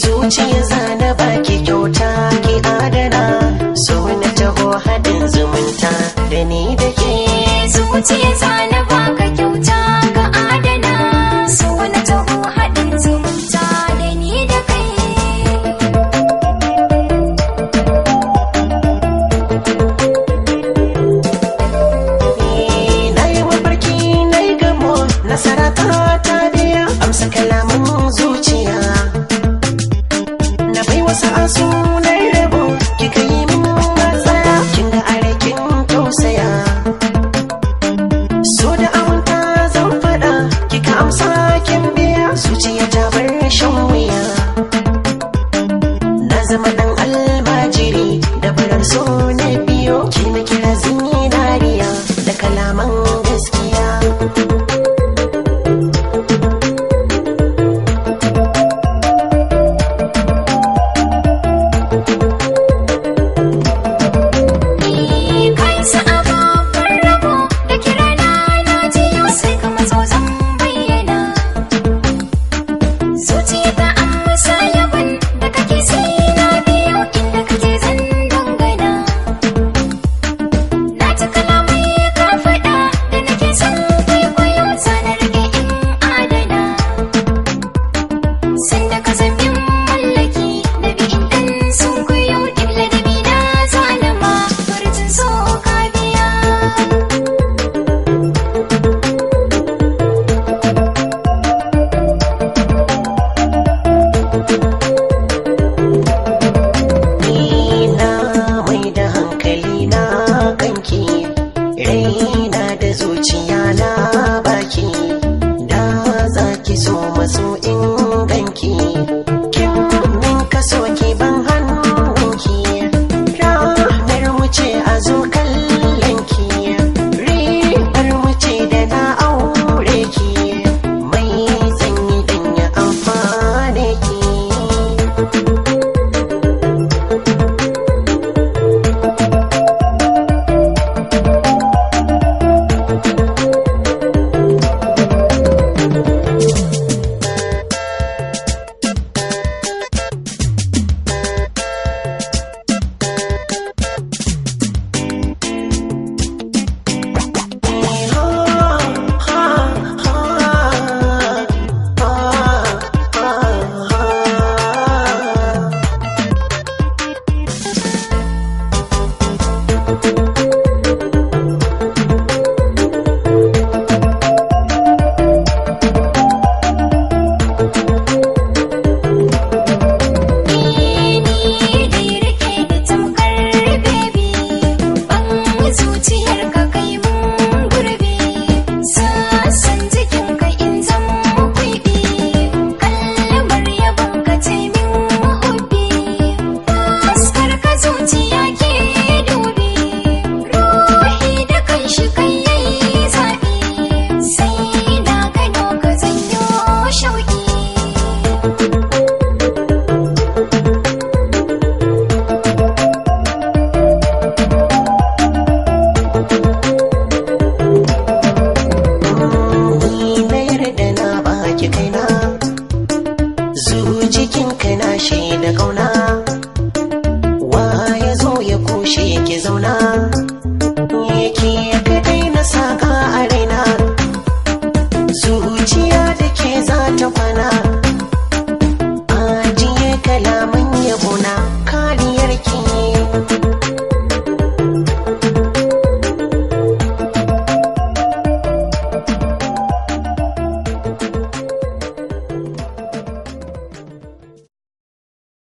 zuciya zana baki kyauta ki adana, so na taho haɗin zumunta da ni da ke. Zuciya zana baka kyauta ka adana, so na taho haɗin zumunta da ni da kai. Na yi mafarki na yi gamo, nasara ta biya, amsa kalaman zuciya. Wasu asunan rabo kika yi min matsaya, kin ga arakin tausaya. So da abunta zan faɗa, kika amsa kin biya, zuciya ta bar shan